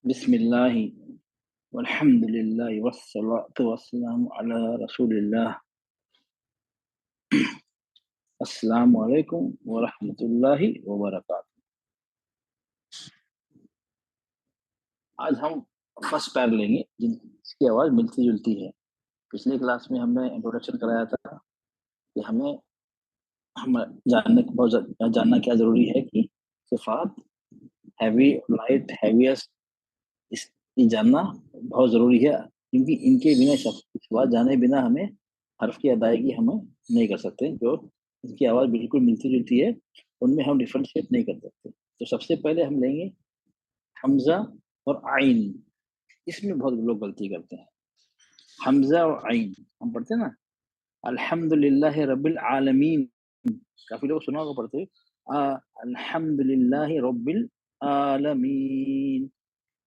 बिस्मिल्लाहि वल्हम्दुलिल्लाहि वस्सलातु वस्सलामु अला रसूलिल्लाह। अस्सलामु अलैकुम व रहमतुल्लाहि व बरकातुहू। आज हम फर्स्ट पैर लेंगे जिसकी आवाज़ मिलती-जुलती है। पिछली क्लास में हमने इंट्रोडक्शन कराया था कि हम जानना क्या ज़रूरी है कि सिफ़ात, हैवी, लाइट, हेवियस्ट, इस ये जानना बहुत ज़रूरी है, क्योंकि इनके बिना सिफ़ात जाने बिना हमें हर्फ़ की अदायगी हमें नहीं कर सकते। जो इनकी आवाज़ बिल्कुल मिलती-जुलती है, उनमें हम डिफ़रेंशिएट नहीं कर सकते। तो सबसे पहले हम लेंगे हमज़ा और आइन। इसमें बहुत लोग गलती करते हैं। हमज़ा और आइन हम पढ़ते हैं ना, अल्हम्दुलिल्लाहि रब्बिल आलमीन। काफ़ी लोग सुना होगा पढ़ते हुए, अल्हम्दुलिल्लाहि रब्बिल आलमीन,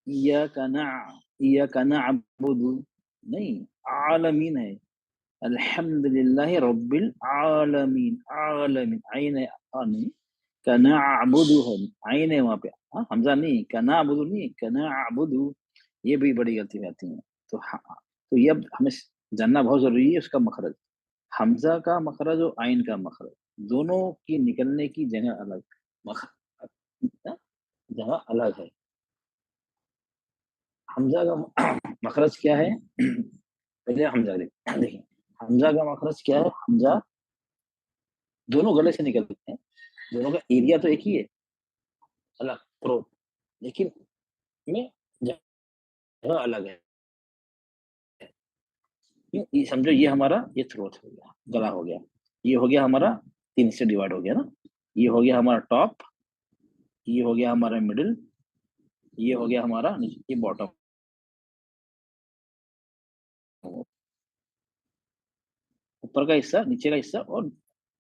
इय्याका नअबुदु, नहीं, आलमीन है। अल्हम्दुलिल्लाहि रब्बिल आलमीन, आलमीन, आइन है, नहीं, कनअबुदु है, आइन है वहाँ पे, हमज़ा नहीं, कनअबुदु नहीं, कनअबुदु। ये भी बड़ी गलती रहती है। तो तो ये अब हमें जानना बहुत ज़रूरी है उसका मखरज। हमज़ा का मखरज और आइन का मखरज, दोनों की निकलने की जगह अलग, मख जगह अलग है। हमज़ा का मखरज क्या है? पहले हमज़ा देखिए, हमज़ा का मखरज क्या है? हमज़ा दोनों गले से निकलते हैं, दोनों का एरिया तो एक ही है, अलग थ्रोट, लेकिन में जगह अलग है। ये समझो, ये हमारा ये थ्रोट हो गया, गला हो गया। ये हो गया हमारा 3 हिस्से डिवाइड हो गया ना। ये हो गया हमारा टॉप, ये हो गया हमारा मिडल, ये हो गया हमारा नीचे, ये बॉटम। ऊपर का हिस्सा, नीचे का हिस्सा और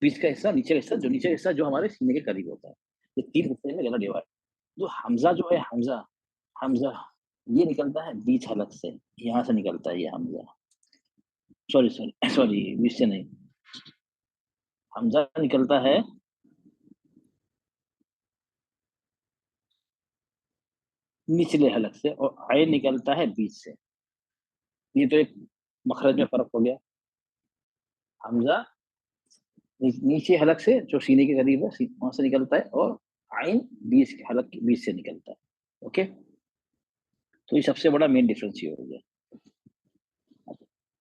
बीच का हिस्सा, नीचे का हिस्सा, जो नीचे का हिस्सा जो हमारे सीने के करीब होता है। ये 3 हिस्से में गला डिवाइड। जो हमज़ा जो है, हमज़ा हमज़ा ये निकलता है बीच हलक से, यहाँ से निकलता है ये हमज़ा। सॉरी, सॉरी, सॉरी, बीच से नहीं। हमज़ा निकलता है निचले हलक से और आइन निकलता है बीच से। ये तो एक मखरज में फ़र्क हो गया। हमज़ा नीचे हलक से जो सीने के करीब है, वहाँ से निकलता है, और आइन बीच के हलक के बीच से निकलता है। ओके? तो ये सबसे बड़ा मेन डिफरेंस ये हो गया।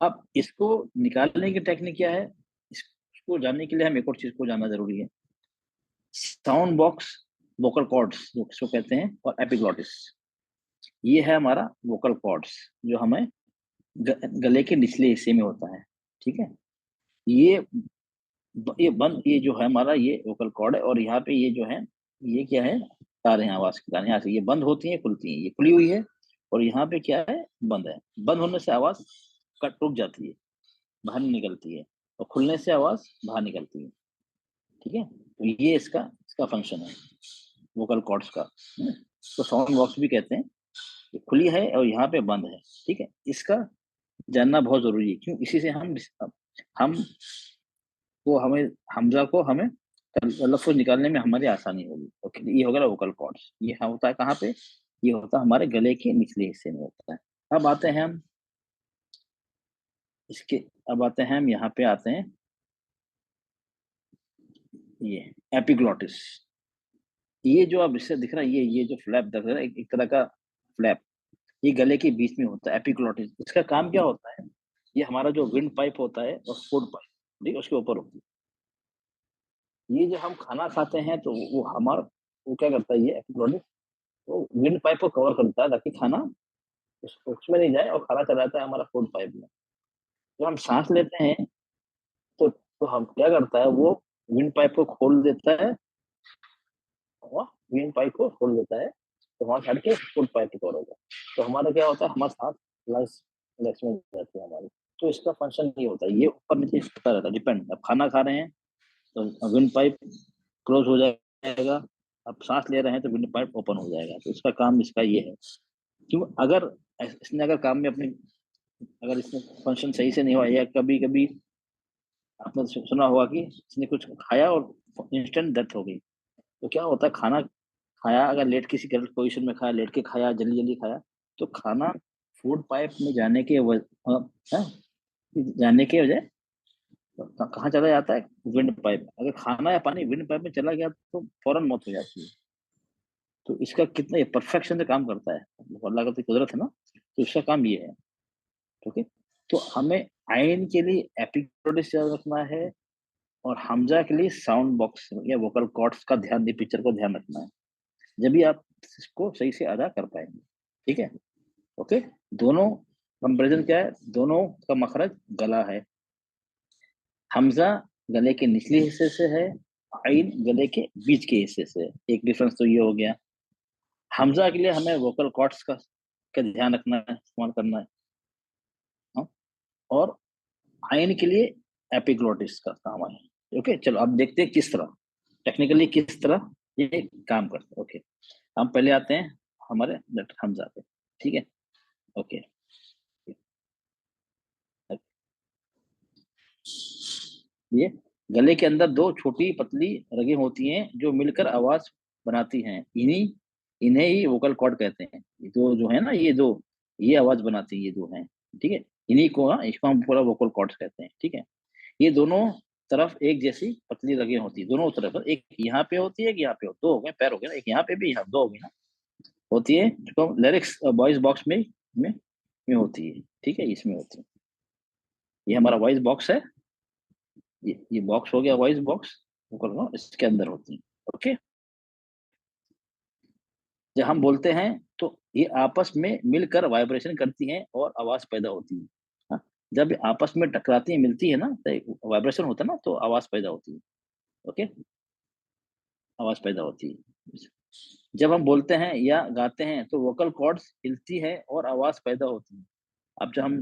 अब इसको निकालने की टेक्निक क्या है? इसको जानने के लिए हम एक और चीज़ को जानना ज़रूरी है। साउंड बॉक्स, वोकल कॉर्ड्स जो इसको कहते हैं, और एपिग्लॉटिस। ये है हमारा वोकल कॉर्ड्स, जो हमें गले के निचले हिस्से में होता है। ठीक है? ये ये जो है हमारा, ये वोकल कॉर्ड है, और यहाँ पे ये जो है, ये क्या है? तारें हैं, आवाज़ की तारें। यहाँ से ये बंद होती हैं, खुलती हैं। ये खुली हुई है, और यहाँ पे क्या है? बंद है। बंद होने से आवाज़ कट रुक जाती है, बाहर नहीं निकलती है, और खुलने से आवाज़ बाहर निकलती है। ठीक है? तो ये इसका इसका फंक्शन है वोकल कॉर्ड्स का। तो साउंड बॉक्स भी कहते हैं। ये खुली है और यहाँ पे बंद है। ठीक है? इसका जानना बहुत ज़रूरी है। क्यों? इसी से हम वो हमें हमज़ा को हमें लफ्ज़ निकालने में हमारी आसानी होगी। ओके, ये हो गया वोकल कॉर्ड्स। ये होता है कहाँ पे? ये होता है हमारे गले के निचले हिस्से में होता है। अब आते हैं हम इसके अब आते हैं हम यहाँ पे आते हैं, ये एपिग्लॉटिस। ये जो अब इससे दिख रहा है, ये जो फ्लैप दिख रहा है, एक तरह का फ्लैप, ये गले के बीच में होता है, एपिग्लॉटिस। इसका काम क्या होता है? ये हमारा जो विंड पाइप होता है और फूड पाइप, ठीक है, उसके ऊपर होती है। ये जो हम खाना खाते हैं, तो वो क्या करता है, ये एपिग्लॉटिस, वो विंड पाइप को कवर करता है, ताकि खाना उसमें नहीं जाए, और खाना चला जाता है हमारा फूड पाइप में। जब हम सांस लेते हैं, तो हम क्या करता है, वो विंड पाइप को खोल देता है, और विंड पाइप को खोल देता है, तो वहां चढ़ के फूड पाइप पे कवर होगा। तो हमारा क्या होता है, हमारा सांस लंग्स लंग्स में जाती है हमारी। तो इसका फंक्शन ये होता है, ये ऊपर नीचे होता रहता है, डिपेंड। अब खाना खा रहे हैं तो विंड पाइप क्लोज हो जाएगा, अब सांस ले रहे हैं तो विंड पाइप ओपन हो जाएगा। तो इसका काम इसका ये है। क्यों? अगर इसने अगर काम में अपने अगर इसमें फंक्शन सही से नहीं हुआ, या कभी कभी आपने सुना होगा कि इसने कुछ खाया और इंस्टेंट डेथ हो गई, तो क्या होता है, खाना खाया, अगर लेट किसी गलत पोजीशन में खाया, लेट के खाया, जल्दी-जल्दी खाया, तो खाना फूड पाइप में हाँ, जाने के बजाय कहाँ चला जाता है? Wind pipe. अगर खाना या पानी विंड पाइप में चला गया तो फौरन मौत हो जाती है। तो इसका कितना ये परफेक्शन से काम करता है। अल्लाह का तो कुदरत है ना, तो इसका काम ये है। ओके, तो हमें आइन के लिए एपिग्लोटिस याद रखना है और हमजा के लिए साउंड बॉक्स या वोकल कॉर्ड्स का ध्यान पिक्चर को ध्यान रखना है, जब भी आप इसको सही से अदा कर पाएंगे। ठीक है। ओके, दोनों कंपेरिजन क्या है? दोनों का मखरज गला है। हमजा गले के निचले हिस्से से है, आइन गले के बीच के हिस्से से है। एक डिफरेंस तो ये हो गया। हमजा के लिए हमें वोकल कॉर्ड्स का ध्यान रखना है, इस्तेमाल करना है। हाँ? और आइन के लिए एपिग्लोटिस का काम है। ओके, चलो अब देखते हैं किस तरह टेक्निकली किस तरह ये काम करता है। ओके, हम पहले आते हैं हमारे लेटर हमजा पे। ठीक है। ओके, ये गले के अंदर दो छोटी पतली रगें होती हैं जो मिलकर आवाज बनाती हैं। इन्हीं इन्हें ही वोकल कॉर्ड कहते हैं। ये दो जो है ना, ये दो, ये आवाज बनाती है, ये दो हैं। ठीक है, इन्हीं को, हाँ, इसको हम पूरा वोकल कॉर्ड्स कहते हैं। ठीक है, ये दोनों तरफ एक जैसी पतली रगें होती है, दोनों तरफ। एक यहाँ पे होती है, एक यहाँ पे दो हो गए, पैर हो गए ना, एक यहाँ पे भी, यहाँ दो हो गई ना, होती है। तो लिरिक्स वॉइस बॉक्स में होती है। ठीक है, इसमें होती है। ये हमारा वॉइस बॉक्स है। ये बॉक्स हो गया वॉइस बॉक्स, इसके अंदर होती है। ओके, जब हम बोलते हैं तो ये आपस में मिलकर वाइब्रेशन करती हैं और आवाज पैदा होती है। हाँ, जब ये आपस में टकराती है, मिलती है ना, तो वाइब्रेशन होता है ना, तो आवाज पैदा होती है। ओके, आवाज पैदा होती है। जब हम बोलते हैं या गाते हैं तो वोकल कॉर्ड्स हिलती है और आवाज पैदा होती है। अब जब हम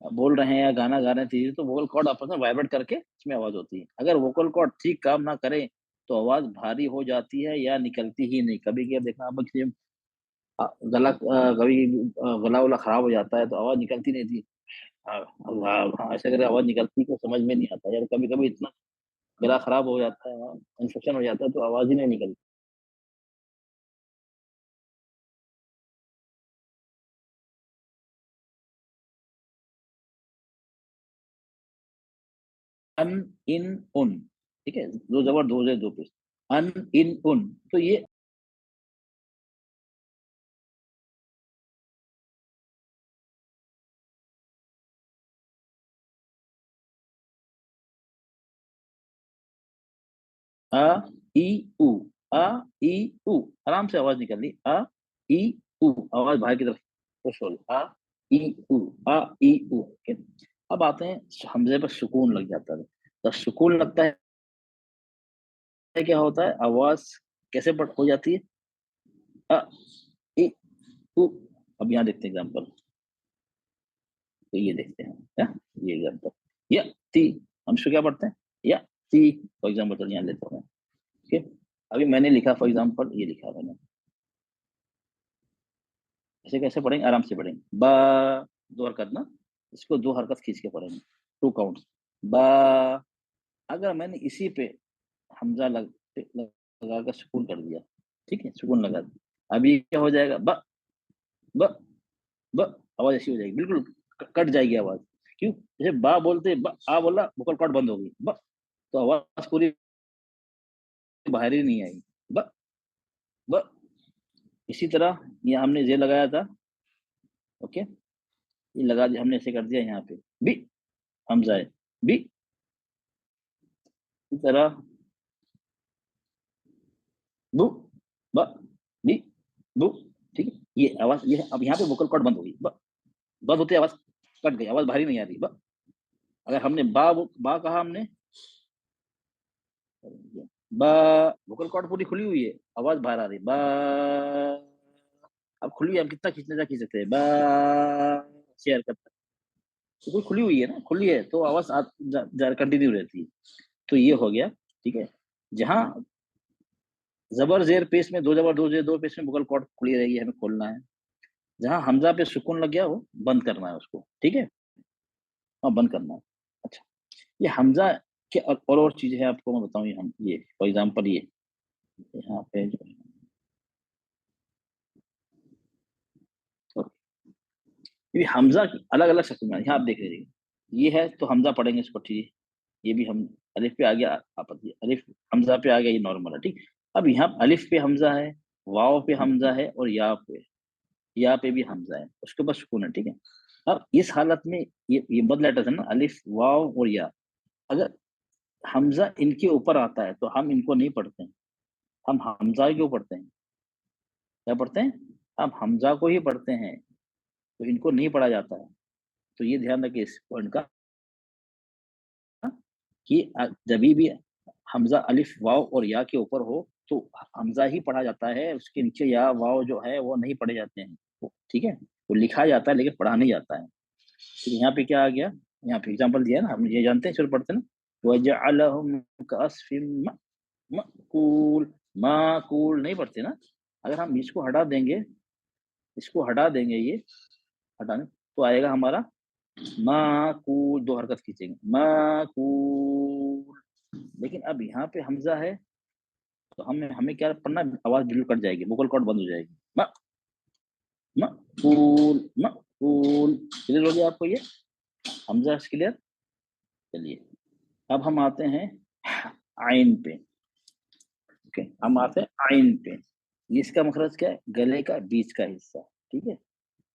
बोल रहे हैं या गाना गा रहे हैं तेजी, तो वोकल कॉर्ड आपस में वाइब्रेट करके इसमें आवाज होती है। अगर वोकल कॉर्ड ठीक काम ना करे तो आवाज भारी हो जाती है या निकलती ही नहीं। कभी कभी देखना आप किसी कभी गला वला खराब हो जाता है तो आवाज निकलती नहीं थी। ऐसे अगर आवाज निकलती तो समझ में नहीं आता यार। कभी कभी इतना गला खराब हो जाता है, इन्फेक्शन हो जाता है, तो आवाज ही नहीं निकलती। अन, इन, उन। ठीक है, दो जबर दो जे दो पेश। अन, इन, उन, तो ये अ, ई, उ, अ, ई, उ, आराम से आवाज निकल ली। अ, ई, उ, आवाज बाहर की तरफ पुश हो, अ, ई, उ, अ, ई, उ। ठीक है? अब आते हैं हमजे पर सुकून लग जाता है। जब सुकून लगता है क्या होता है? आवाज कैसे हो जाती है? अ, ई, उ। अब यहाँ देखते हैं एग्जाम्पल। तो ये देखते हैं क्या, ये एग्जाम्पल, या ती, हम इसको क्या पढ़ते हैं? या ती। फॉर एग्जाम्पल चलिए यहाँ लेता हूँ मैं। ठीक है, अभी मैंने लिखा, फॉर एग्जाम्पल ये लिखा मैंने, इसे कैसे पढ़ेंगे? आराम से पढ़ेंगे। बा, दो हरकत ना, इसको दो हरकत खींच के पढ़ेंगे, टू काउंट। बा, अगर मैंने इसी पे हमजा लगा कर सुकून कर दिया, ठीक है, सुकून लगा दिया, अभी क्या हो जाएगा? ब, ब, ब, आवाज ऐसी हो जाएगी, बिल्कुल कट जाएगी आवाज। क्यों? जैसे बा बोलते आ बोला, वोकल कॉर्ड बंद हो गई, ब, तो आवाज पूरी बाहर ही नहीं आई। ब, ब, इसी तरह यहाँ हमने जे लगाया था। ओके, ये लगा दिया हमने, ऐसे कर दिया यहाँ पे बी, हमजा है, बी, इस तरह बु, ब, बी, बु। ठीक है, ये आवाज ये है। अब यहाँ पे वोकल कॉर्ड बंद हो गई, बंद होते आवाज कट गई, आवाज बाहरी नहीं आ रही। अगर हमने बा कहा हमने, बा, वोकल कॉर्ड पूरी खुली हुई है, आवाज बाहर आ रही, बा। अब खुली है, हम कितना खींचने जा खींच सकते हैं? बा, शेयर करता, तो कोई खुली हुई है ना, खुली है तो आवाज कंटिन्यू रहती है। तो ये हो गया। ठीक है, जहाँ जबर जेर पेश में, दो जबर दो जेर दो पेश में वोकल कॉर्ड खुली रहेगी, हमें खोलना है। जहाँ हमजा पे सुकून लग गया, वो बंद करना है उसको। ठीक है, हाँ, बंद करना है। अच्छा, ये हमजा के और चीजें हैं, आपको मैं बताऊं। ये हम, ये फॉर एग्जांपल, ये यहाँ पे जो है, ये हमजा की अलग अलग शक्ल में, यहाँ आप देख लीजिए, ये है तो हमजा पढ़ेंगे इसको, ठीक है। ये भी हम अलिफ पे आ गया, आप अलिफ हमजा पे आ गया, ये नॉर्मल है, ठीक। अब यहाँ अलिफ पे हमजा है, वाव पे हमजा है, और या पे भी हमजा है, उसके बाद सुकून है, ठीक है। अब इस हालत में ये मद लेटर्स है ना, अलिफ वाव और या, अगर हमजा इनके ऊपर आता है तो हम इनको नहीं पढ़ते हैं, हम हमजा क्यों पढ़ते हैं, क्या पढ़ते हैं, हम हमजा को ही पढ़ते हैं, तो इनको नहीं पढ़ा जाता है। तो ये ध्यान रखिए इस पॉइंट का, कि जब भी हमजा अलिफ वाव और या के ऊपर हो तो हमजा ही पढ़ा जाता है, उसके नीचे या वाव जो है वो नहीं पढ़े जाते हैं, ठीक है। वो लिखा जाता है लेकिन पढ़ा नहीं जाता है। तो यहाँ पे क्या आ गया, यहाँ पे एग्जांपल दिया है ना, हम ये जानते हैं, शुरू पढ़ते हैं ना, वजअलहुम कअस्फिम मअकूल, माकूल नहीं पढ़ते ना। अगर हम इसको हटा देंगे, इसको हटा देंगे, ये हटाने तो आएगा हमारा माकूल, दो हरकत खींचेंगे माकूल। लेकिन अब यहाँ पे हमजा है, तो हमें हमें क्या पढ़ना, आवाज बिल्कुल कट जाएगी, वोकल कॉर्ड बंद हो जाएगी, मकूल मकूल। क्लियर हो गया आपको ये, हमजा क्लियर। चलिए अब हम आते हैं आइन पे, ओके, हम आते हैं आइन पे। ये इसका मखरज क्या है, गले का बीच का हिस्सा, ठीक है,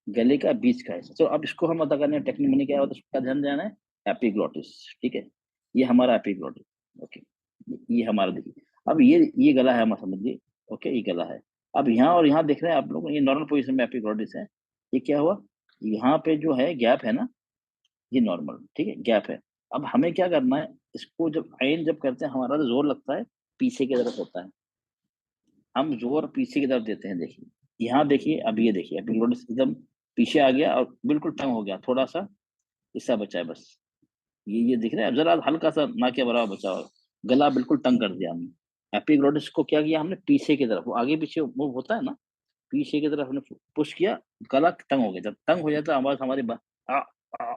गले का बीच का हिस्सा। तो अब इसको हम अदा करने टेक्निक में क्या होता है, उसका ध्यान देना है, एपिग्लोटिस, ठीक है। ये हमारा एपिग्लोटिस, ओके, ये हमारा देखिए, अब ये गला है हमारा, समझिए, ओके, ये गला है। अब यहाँ और यहाँ देख रहे हैं आप लोग, ये नॉर्मल पोजीशन में एपिग्लोटिस है। ये क्या हुआ, यहाँ पे जो है गैप है ना, ये नॉर्मल, ठीक है, गैप है। अब हमें क्या करना है, इसको जब आइन जब करते हैं, हमारा जो जोर लगता है पीछे की तरफ होता है, हम जोर पीछे की तरफ देते हैं, देखिए, यहाँ देखिए, अब ये देखिए एपिग्लोटिस एकदम पीछे आ गया और बिल्कुल टंग हो गया, थोड़ा सा हिस्सा बचा है बस, ये दिख रहा है, अब जरा हल्का सा ना के बराबर बचा हुआ, गला बिल्कुल तंग कर दिया हमने। एपिग्लोटिस को क्या किया हमने, पीछे की तरफ, वो आगे पीछे मूव होता है ना, पीछे की तरफ हमने पुश किया, गला तंग हो गया। जब तंग हो जाता है आवाज हमारी आ, आ,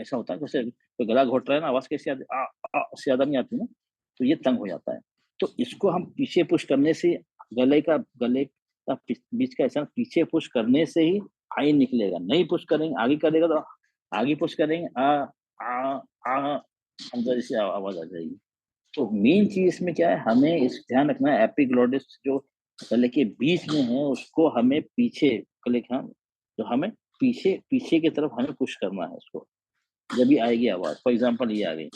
ऐसा होता है, जैसे कोई गला घोट रहा है ना, आवाज कैसी आती है, से ज्यादा नहीं आती ना, तो ये तंग हो जाता है। तो इसको हम पीछे पुश करने से, गले का बीच का हिस्सा पीछे पुश करने से ही आई निकलेगा, नहीं पुश करेंगे आगे करेगा तो आगे पुश करेंगे, आ आ अंदर जैसे आवाज आ जाएगी। तो मेन चीज इसमें क्या है, हमें इस ध्यान रखना है, एपिग्लोटिस जो गले के बीच में है उसको हमें पीछे, गले का जो हमें पीछे पीछे की तरफ हमें पुश करना है उसको, जब भी आएगी आवाज। फॉर एग्जांपल ये आ गई,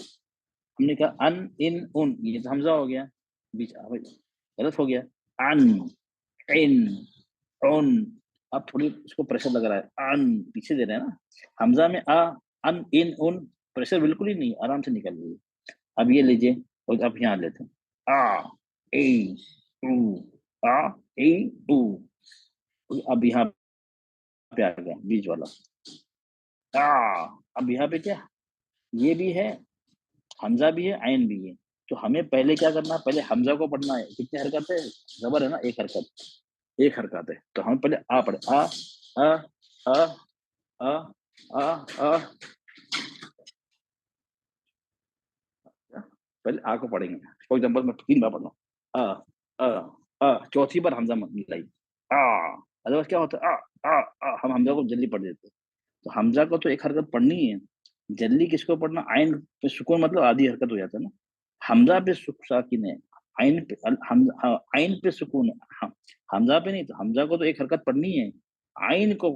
हमने कहा अन इन उन, ये तो हमजा हो गया, बीच गलत हो गया, अन इन उन। अब थोड़ी इसको प्रेशर लग रहा है, अन पीछे दे रहे हैं ना, हमजा में अन इन उन, प्रेशर बिल्कुल ही नहीं, आराम से निकल रही है। अब ये लीजिए, और अब यहाँ लेते हैं, आ ए ऊ, आ ए ऊ, अब यहाँ पे आ गया बीच वाला, आ। अब यहाँ पे क्या, ये भी है, हमजा भी है, आइन भी है। तो हमें पहले क्या करना है, पहले हमजा को पढ़ना है, कितनी हरकत है, जबर है ना, एक हरकत, एक हरकत है। तो हम पहले आ पढ़े, आ आ आ आ आ, पहले आ को पढ़ेंगे। फॉर एग्जाम्पल मैं 3 बार पढ़ रहा हूँ, चौथी बार हमजा मिलाई, आ। अदरवाइज क्या होता है, हम हमजा को जल्दी पढ़ देते हैं। तो हमजा को तो एक हरकत पढ़नी है, जल्दी किसको पढ़ना, आइन पे सुकून मतलब आधी हरकत हो जाता है ना, हमजा पे साकिन है, आइन पे आइन पे सुकून है, हमजा पे नहीं, तो हमजा को तो एक हरकत पढ़नी है, आइन को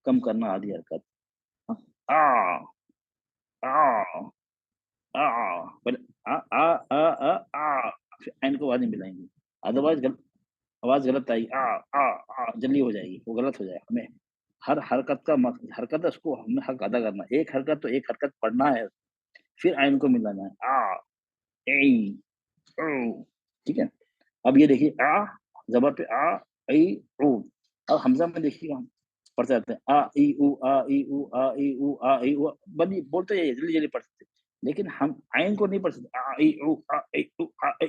कम करना आधी हरकत, आ आ आ पहले आ आ आ आ आ, फिर आइन को बाद में मिलाएंगे, अदरवाइज आवाज गलत आएगी, जल्दी हो जाएगी, वो गलत हो जाएगा। हमें हर हरकत का हरकत है उसको हमें हक अदा करना है, एक हरकत तो एक हरकत पढ़ना है, फिर आइन को मिलाना है, ए ओ, ठीक है। अब ये देखिए, जबर पे ई ऊ। अब हमजा में देखिए हम पढ़ते जाते हैं, आ ई ऊ बनी बोलते जाइए, जल्दी जल्दी पढ़ सकते हैं। लेकिन हम आइन को नहीं पढ़ सकते,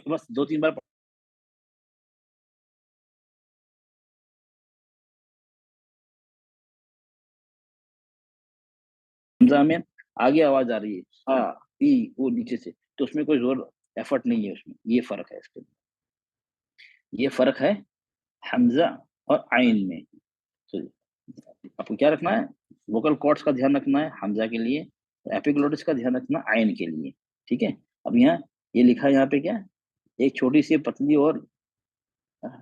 बस 2-3 बार हमजा में आगे आवाज आ रही है, ई ऊ नीचे से, तो उसमें कोई जोर एफर्ट नहीं है उसमें, ये फर्क है इसके, ये फर्क है हमजा और आइन में। तो आपको क्या रखना है, वोकल कॉर्ड्स का ध्यान रखना है हमजा के लिए, एपिग्लोटिस का ध्यान रखना आयन के लिए। ठीक है, अब यहाँ ये लिखा है यहाँ पे क्या, एक छोटी सी पतली और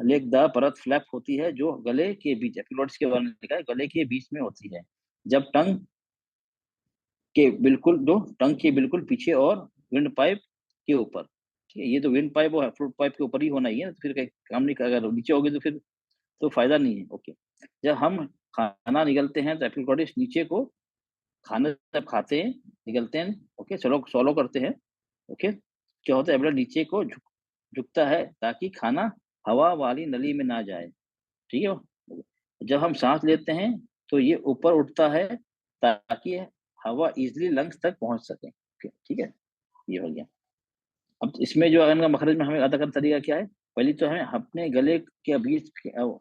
लेकदार परत फ्लैप होती है जो गले के बीच, एपिग्लोटिस के बारे में लिखा है, गले के बीच में होती है। जब टंग टंग के बिल्कुल पीछे और विंड पाइप के ऊपर। ठीक है, ये तो विंड पाइप और फ्लूट पाइप के ऊपर ही होना ही है, तो फिर कहीं काम नहीं, अगर नीचे होगी तो फिर तो फायदा नहीं है। ओके, जब हम खाना निगलते हैं तो एपिग्लोटिस नीचे को, खाना जब खाते हैं निगलते हैं, ओके, चलो सॉलो करते हैं। ओके, क्या होता है, एपिग्लोटिस नीचे को झुकता है ताकि खाना हवा वाली नली में ना जाए। ठीक है, जब हम सांस लेते हैं तो ये ऊपर उठता है ताकि हवा इजिली लंग्स तक पहुंच सके। ठीक है, ये हो गया। अब इसमें जो अगर मखरज में हमें अदा करने का तरीका क्या है, पहले तो हमें अपने गले के बीच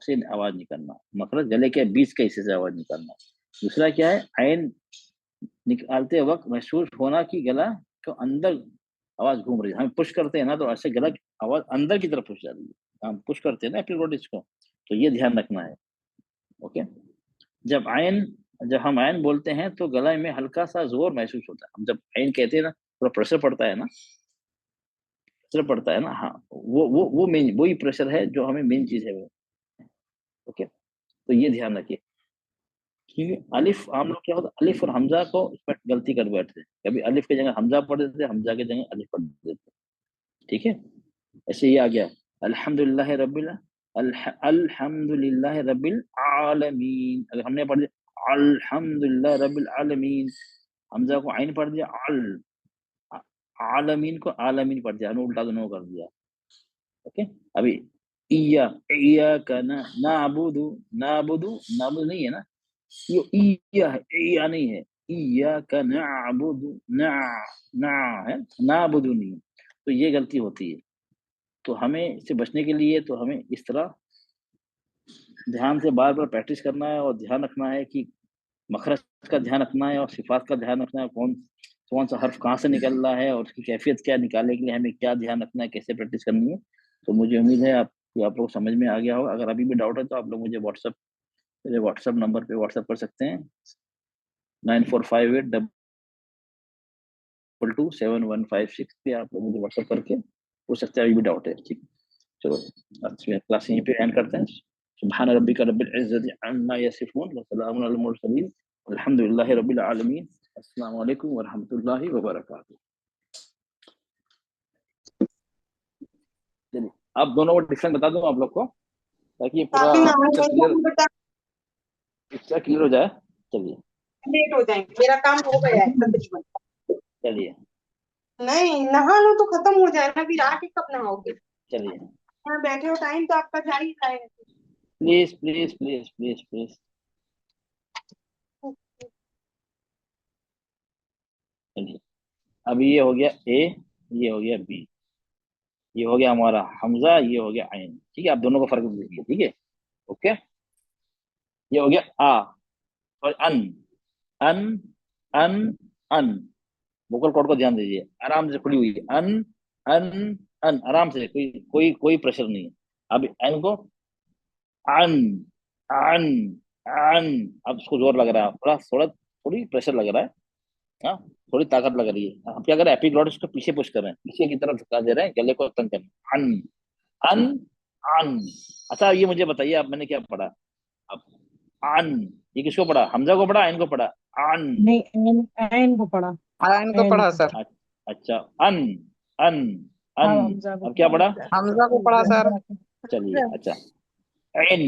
से आवाज निकालना, मखरज गले के बीच के हिस्से से आवाज निकालना। दूसरा क्या है, आयन निकालते वक्त महसूस होना कि गला को अंदर आवाज घूम रही है। हम पुश करते हैं ना तो ऐसे गला आवाज अंदर की तरफ पुश जा रही है, हम पुश करते हैं ना एपिग्लोटिस को, तो ये ध्यान रखना है। ओके, जब आयन जब हम आयन बोलते हैं तो गला में हल्का सा जोर महसूस होता है। हम जब आयन कहते हैं ना, थोड़ा प्रेशर पड़ता है ना, प्रेशर पड़ता है ना, हाँ, वो मेन वही प्रेशर है जो हमें मेन चीज है वो। ओके, तो ये ध्यान रखिए। ठीक है, अलिफ हम लोग क्या होता है, अलिफ और हमजा को इसमें गलती कर बैठते हैं, कभी अलिफ की जगह हमजा पढ़ देते हैं, हमजा की जगह अलिफ पढ़ देते हैं। ठीक है, ऐसे ही आ गया अल्हम्दुलिल्लाह रब्बिल आलमीन, अगर हमने पढ़ दिया अल्हम्दुलिल्लाह रब्बिल आलमीन, हमजा को आइन पढ़ दिया, आलमीन को आलमीन पढ़ दिया, उल्टा दोनों कर दिया। ओके, अभी इया इया का ना नाबुदु, नाबुदु नाबुदु नहीं है ना, ये इया है, इया नहीं है, इया का नाबुदु, ना ना है, नाबुदु नहीं है। तो ये गलती होती है, तो हमें इससे बचने के लिए तो हमें इस तरह ध्यान से बार बार प्रैक्टिस करना है और ध्यान रखना है कि मखरज का ध्यान रखना है और सिफात का ध्यान रखना है, कौन कौन सा हर्फ कहाँ से निकल रहा है और उसकी कैफियत क्या, निकालने के लिए हमें क्या ध्यान रखना है, कैसे प्रैक्टिस करनी है। तो मुझे उम्मीद है आप लोग समझ में आ गया होगा। अगर अभी भी डाउट है तो आप लोग मुझे मेरे व्हाट्सअप नंबर पे व्हाट्सअप कर सकते हैं, 9458227156 पे आप लोग मुझे व्हाट्सअप करके पूछ सकते हैं, अभी भी डाउट है। ठीक, चलो क्लास यहीं पे एंड करते हैं। सुभान रब्बिका रब्बिल इज्जति अम्मा यसिफून व सलामुन अलल मुरसलीन अल्हम्दुलिल्लाहि रब्बिल आलमीन। अस्सलाम वालेकुम व रहमतुल्लाहि व बरकातुहू। चलिए, आप दोनों को डिफरेंस बता दूं आप लोग को, ताकि ये पूरा पिक्चर क्लियर हो जाए। चलिए, लेट हो जाएंगे, मेरा काम हो गया है तकरीबन। चलिए, नहीं नहा लो तो खत्म हो जाए ना, फिर आके कब नहाओगे? चलिए, यहाँ बैठे हो, टाइम तो आपका जा ही जाएगा। Please please please please please. चलिए, अभी ये हो गया ए, ये हो गया बी, ये हो गया हमारा हमजा, ये हो गया आइन। ठीक है, आप दोनों को फर्क दीजिए। ठीक है, ओके, ये हो गया आ और अन, अन अन अन, वोकल कॉर्ड को ध्यान दीजिए, आराम से खुली हुई है, अन अन अन, आराम से, कोई कोई कोई प्रेशर नहीं है। अब एन को अन अन अन, अब उसको जोर लग रहा है, थोड़ा थोड़ा थोड़ी प्रेशर लग रहा है, हाँ, थोड़ी ताकत लग रही है। हम क्या करें, एपिग्लॉटिस को पीछे पुश कर रहे हैं, पीछे की तरफ धक्का दे रहे हैं, गले को तंग कर रहे हैं, अन अन अन। अच्छा, ये मुझे बताइए, आप मैंने क्या पढ़ा अब, अन, ये किसको पढ़ा, हमजा को पढ़ा, इनको पढ़ा, अन। नहीं, एन को पढ़ा। आयन को एन पढ़ा को। सर। अच्छा, अन अन अन, हाँ, हमजा को अब क्या पढ़ा, हमजा को पढ़ा सर। चलिए, अच्छा, एन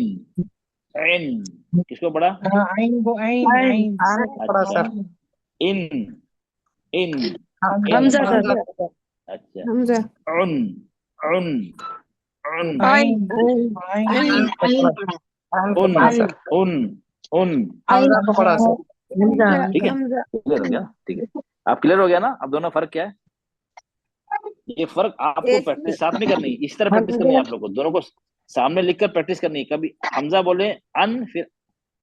एन, किसको पढ़ा, हाँ, आइन को, आइन आइन। आयन को पढ़ा अच्छा, सर। इन इन इन, हमजा हमजा सर। अच्छा, हमजा उन उन उन आइन आयन आइन को पढ़ा, आयन को उन पढ़ा सर। उन उन। हमजा को पढ़ा सर। ठीक है, क्लियर हो गया ना? ठीक है, आप क्लियर हो गया ना? अब दोनों फर्क क्या है, ये फर्क आपको प्रैक्टिस साथ में करनी है, इस तरह प्रैक्टिस करनी है आप लोग को, दोनों को सामने लिखकर प्रैक्टिस करनी है। कभी हमजा बोले अन, फिर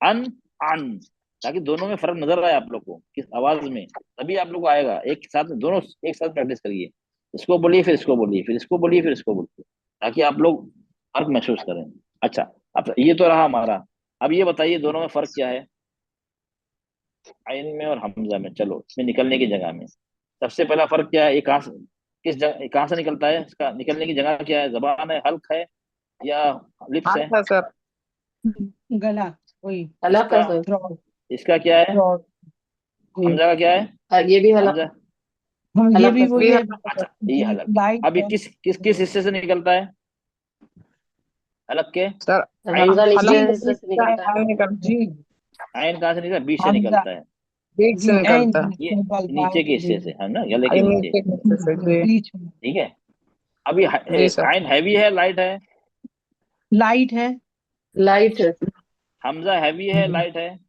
अन अन, ताकि दोनों में फर्क नजर आए आप लोग को किस आवाज में, तभी आप लोग को आएगा। एक साथ में दोनों एक साथ प्रैक्टिस करिए, इसको बोलिए फिर इसको बोलिए, फिर इसको बोलिए फिर इसको बोलिए, ताकि आप लोग फर्क महसूस करें। अच्छा, अब ये तो रहा हमारा, अब ये बताइए दोनों में फर्क क्या है। आइन में और हमजा में। चलो इसमें निकलने की जगह में सबसे पहला फर्क क्या है, ये कहाँ से, किस जगह कहाँ से निकलता है, इसका निकलने की जगह क्या है, जबान है, हल्क है, या लिप्स है? हल्क है सर। गला, वही हलक है इसका सर। थ्रोट, इसका क्या है, थ्रोट जी। हमजा का क्या है, ये भी हलक हमजा? है। हम ये हलक भी है सर। वही भी है हल्क है अच्छा, सर। ये जी, हलक। लाइट अब ये है। किस किस किस हिस्से से निकलता है, हलक के? सर सर आइन, हमजा जी, निचले हिस्से बीच से का निकलता है। आइन निकलता है। जी, आइन कहाँ से निकलता है, बीच से हमजा निकलता है। बीच से जी, एंड निकलता है। ये निकलता है नीचे के जी, हिस्से से है ना, गले के आइन नीचे। नीचे के हिस्से से जी। बीच में। ठीक है। अभी जी सर। आइन हैवी है, लाइट है? लाइट है, लाइट है। हमजा हैवी है, लाइट है?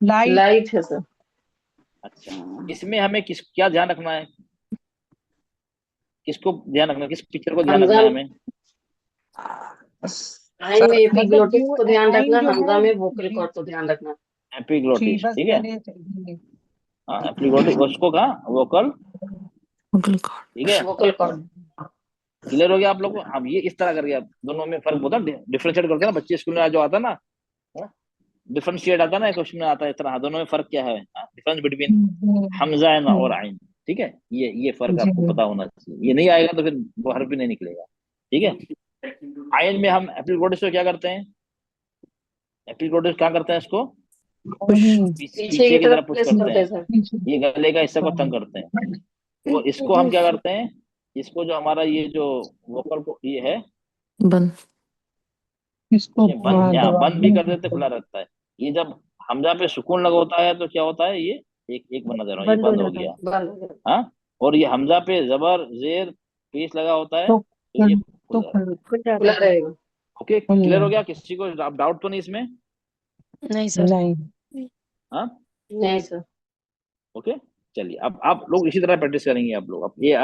लाइट। लाइट है सर। अच्छा, इसमें हमें किस क्या ध्यान रखना है, किसको ध्यान रखना है? किस पिक्चर को ध्यान रखना हमजा है हमें? आइन में सर मतलब एपिग्लोटिस जो को ध्यान एंड रखना, जो हमजा है में वोकल जी, कॉर्ड को ध्यान रखना। जी एपिग्लोटिस, बस ठीक है। गले से जी, हाँ, एपिग्लोटिस, उसको कहा वोकल, ठीक है। Vocal cord. क्लियर हो गया आप लोग को? अब ये इस तरह करके आप दोनों में फर्क होता है, डिफरेंशिएट करते हैं ना बच्चे स्कूल में जो आता है ना, डिफरेंशिएट आता है ना, क्वेश्चन में आता है इस तरह, हाँ, दोनों में फर्क क्या है, डिफरेंस बिटवीन हमजा एंड और आइन। ठीक है, ये फर्क जी, आपको पता होना चाहिए, ये नहीं आएगा तो फिर वो हर्फ भी नहीं निकलेगा। ठीक है। आयन में हम एपिग्लोटिस को क्या करते हैं, एपिग्लोटिस क्या करते हैं, इसको वही पीछे पीछे की की तरफ तरफ पुश प्लेस करते करते हैं, हैं सर। पीछे। ये गले का हिस्सा को तंग करते हैं। और इसको हम क्या करते हैं, इसको जो हमारा ये जो वोकल को ये है, इसको ये बंद, यहाँ दबा बंद भी कर देते, खुला रहता है। ये जब हमजा पे सुकून लगा होता है तो क्या होता है, ये एक एक बंद नजर, ये बंद हो बंद हो जाता है, गया। बंद हो जाता हाँ, और ये हमजा पे जबर जेर पेश लगा होता है तो तो ये खुल तो जाता है। है, खुला रहेगा। ओके, खुल क्लियर हो जाए। गया? किसी को डाउट तो नहीं इसमें? नहीं, हाँ, नहीं सर। ओके। चलिए, अब आप लोग इसी तरह प्रैक्टिस करेंगे आप लोग। अब ये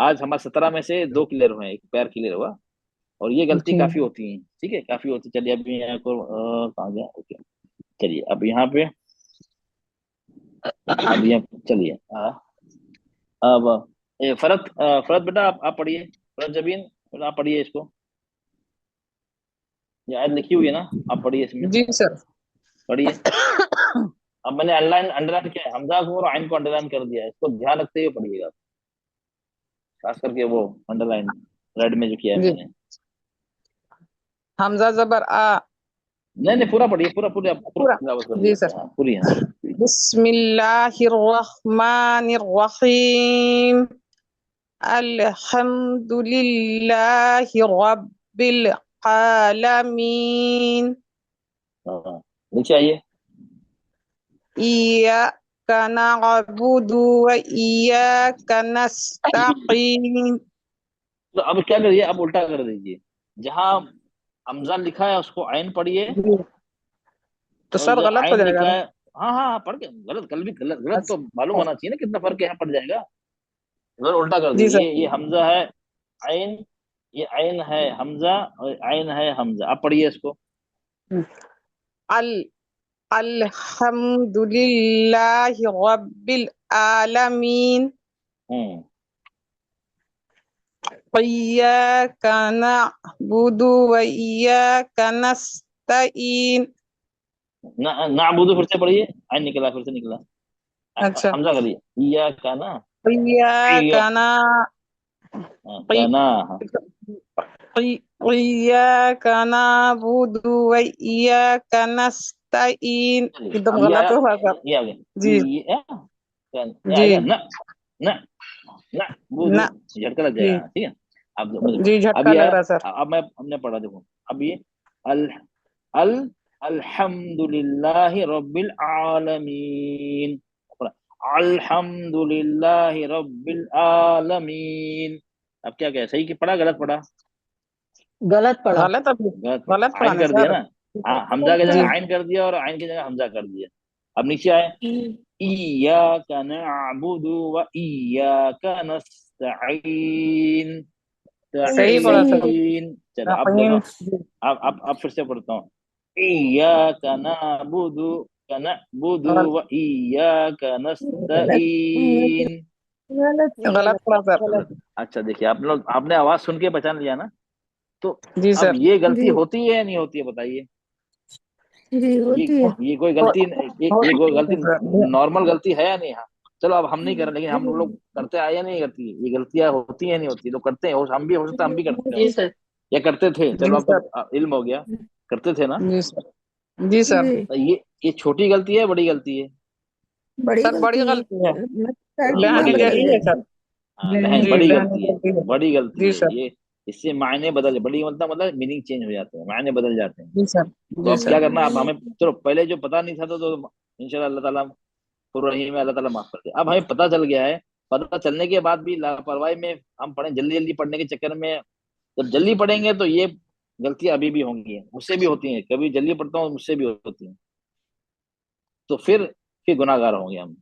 आज हमारे 17 में से 2 क्लियर हुए हैं, एक पैर क्लियर हुआ, और ये गलती जी, काफी होती है, ठीक है, काफी होती है। चलिए, अभी यहाँ को कहाँ गया, ओके। चलिए अब यहाँ पे, अब यहाँ चलिए, अब फरत, फरत बेटा आप पढ़िए, फरत जबीन, बेटा आप पढ़िए इसको, ये आयत लिखी हुई है ना, आप पढ़िए इसमें, जी सर। पढ़िए। अब मैंने अंडरलाइन अंडरलाइन किया है, हमजा को और आइन को अंडरलाइन कर दिया है, इसको ध्यान रखते हुए पढ़िएगा, खास करके वो अंडरलाइन रेड में जो किया है जी। मैंने। हमजा जबर आ। नहीं नहीं, पूरा पढ़िए, पूरा पूरा पूरा पूरा। तिलावत कर जी दिया, सर। हाँ, पूरी, हाँ। बिस्मिल्लाहिर्रहमानिर्रहीम। अल्हम्दुलिल्लाहि रब्बिल आलमीन। हाँ, नीचे आइए। इय्याका नअबुदु व इय्याका नस्तईन। तो अब क्या करिए, अब उल्टा कर दीजिए, जहां हमजा लिखा है उसको आइन पढ़िए, तो और सर जब गलत हो आइन जाएगा लिखा ना? है, हाँ हाँ हाँ, पढ़ के गलत, कल भी गलत गलत तो मालूम अच्छा। होना चाहिए ना, कितना फर्क है, यहाँ पड़ जाएगा। उधर उल्टा कर जी दीजिए, सर। ये हमजा है आइन, ये आइन है हमजा, और आइन है हमजा, आप पढ़िए इसको। अल अल्हम्दुलिल्लाहि रब्बिल आलमीन। हम्म, इय्याका नअबुदु व इय्याका नस्तईन। नाबुदु फिर से पढ़िए, आइन निकला, फिर से निकला, अच्छा। हमजा करिए, इया का ना, इया, इय्याका ना इ- काना, हाँ। इय्याका नअबुदु व इय्याका नस्तईन। चलिए, एकदम अब ये गलत आया, होगा सर। ये आ गया, जी। ये जी। आएगा ना, ना, ना बुदू, ना। झटका लग जी। जाएगा, ठीक है। अब मुझे जी अब झटका ये लग आया, रहा है सर। अब मैं हमने पढ़ा, देखो अब ये अल अल अल्हम्दुलिल्लाहि रब्बिल आलमीन, अल्हम्दुलिल्लाहि रब्बिल आलमीन। अब क्या क्या सही कि पढ़ा, गलत पढ़ा? गलत पढ़ा। गलत अभी। गलत गलत पढ़ा, आइन पढ़ाने कर दिया सर। ना, हमजा की जी। जगह आइन कर दिया, और आइन की जगह हमजा कर दिया। अब नीचे आए, इय्याका नअबुदु व इय्याका नस्तईन, सही पढ़ा सर। तईन। चलो अब देखो, अब फिर से पढ़ता हूँ, इय्याका नअबुदु व नअबुदु व इय्याका नस्तईन। गलत पढ़ा सर। अच्छा, देखिए आप लोग, आपने आवाज सुन के पहचान लिया ना, तो जी अब सर। ये गलती होती है या नहीं होती है, बताइए। ये कोई गलती ये कोई गलती नॉर्मल गलती है या नहीं? हाँ, चलो अब हम नहीं कर रहे, लेकिन हम लोग करते आए या नहीं करती? ये गलतियां होती है नहीं होती? लोग करते हैं, हम भी हो सकता है हम भी करते जी हो सर। या करते थे। जी चलो अब सर। तो इल्म हो गया, करते थे ना। जी सर। जी सर। तो ये छोटी गलती है, बड़ी गलती है? सर बड़ी गलती है, हाँ, बड़ी बहने गलती जरी है। है सर। हाँ, बहन जी बड़ी बहने गलती है, जरी है। बड़ी गलती जी है सर। ये। इससे मायने बदल, बड़ी मतलब मीनिंग चेंज हो जाते हैं, मायने बदल जाते हैं। जी सर। तो जी अब क्या सर। करना, अब हमें चलो पहले जो पता नहीं था तो इंशाल्लाह अल्लाह ताला रहीम है, अल्लाह ताला माफ कर दे। अब हमें पता चल गया है, पता चलने के बाद भी लापरवाही में हम पढ़े, जल्दी जल्दी पढ़ने के चक्कर में, जब जल्दी पढ़ेंगे तो ये गलतियां अभी भी होंगी, मुझसे भी होती हैं, कभी जल्दी पढ़ता हूँ मुझसे भी होती हैं। तो फिर गुनाहगार होंगे हम,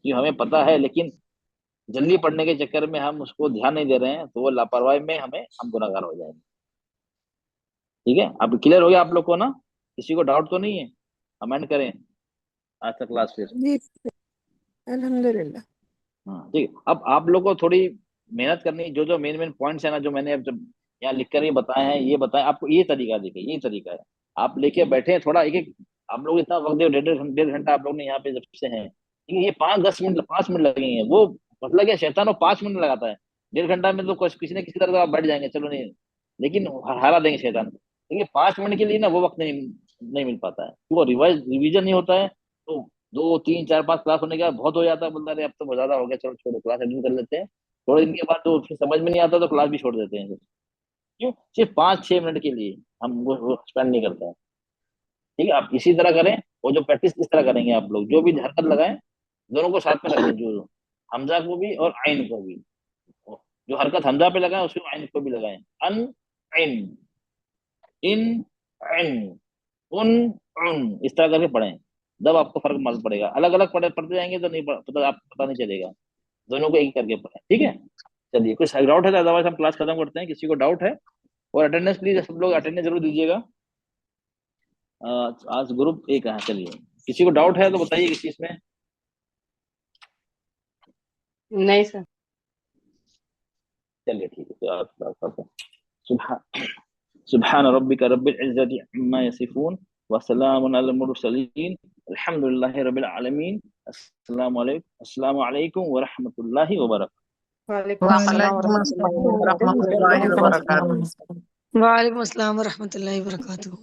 ये हमें पता है, लेकिन जल्दी पढ़ने के चक्कर में हम उसको ध्यान नहीं दे रहे हैं, तो वो लापरवाही में हम गुनाहगार हो जाएंगे। ठीक है, अब क्लियर हो गया आप लोग को ना? किसी को डाउट तो नहीं है? कमेंट करें आज तक क्लास फिर। हाँ ठीक है, अब आप लोग को थोड़ी मेहनत करनी, जो जो मेन मेन पॉइंट्स है ना, जो मैंने अब जब यहाँ लिख कर ये बताए हैं, ये बताए आपको, ये तरीका देखिए, ये तरीका है। आप लेके बैठे हैं थोड़ा, एक एक आप लोग इतना वक्त दे, डेढ़ घंटा आप लोग ने यहाँ पे जब से हैं, लेकिन ये 5-10 मिनट 5 मिनट लगेंगे, वो मतलब क्या, शैतान वो 5 मिनट लगाता है। डेढ़ घंटा में तो किसी न किसी तरह से आप बैठ जाएंगे, चलो नहीं, लेकिन हरा देंगे शैतान। लेकिन 5 मिनट के लिए ना वो वक्त नहीं नहीं मिल पाता है, वो रिवीजन नहीं होता है। तो 2 3 4 5 क्लास होने के बाद बहुत हो जाता है, बोलता है अरे अब तो ज्यादा हो गया, चलो छोड़ो, क्लास अटेंड कर लेते हैं। थोड़े दिन के बाद तो फिर समझ में नहीं आता, तो क्लास भी छोड़ देते हैं फिर। क्यों? सिर्फ 5-6 मिनट के लिए हम वो स्पेंड नहीं करते हैं। ठीक है, आप इसी तरह करें, और जो प्रैक्टिस इस तरह करेंगे, आप लोग जो भी हरकत लगाएं, दोनों को साथ में रखें, जो हमजा को भी और आइन को भी। जो हरकत हमजा पे लगाए उसको आइन को भी लगाएं। अन, इन, इन, इन, उन, उन, इस तरह करके पढ़ें। जब आपको फर्क मालूम पड़ेगा, अलग अलग पढ़ते जाएंगे तो नहीं पता, आप पता नहीं चलेगा। दोनों को एक ही करके पढ़ें, ठीक है? चलिए, कुछ डाउट है तो अदरवाइज हम क्लास खत्म करते हैं। किसी को डाउट है? और अटेंडेंस प्लीज सब लोग अटेंडेंस जरूर दीजिएगा। आज ग्रुप एक है, चलिए किसी को डाउट है तो बताइए किस चीज में। नहीं सर। चलिए ठीक है, तो आप सुबह सुबहान रब्बिका रब्बिल इज्जति अम्मा यसिफून व सलामुन अलल मुरसलीन अल्हम्दुलिल्लाहि रब्बिल आलमीन। अस्सलामु अलैकुम व रहमतुल्लाहि व बरकातहू। वालेकुम अस्सलाम वालेकुम अस्सलाम व रहमतुल्लाहि व बरकातहू। वालेकुम अस्सलाम वरहमतुल्लाहि वबरकातुहू।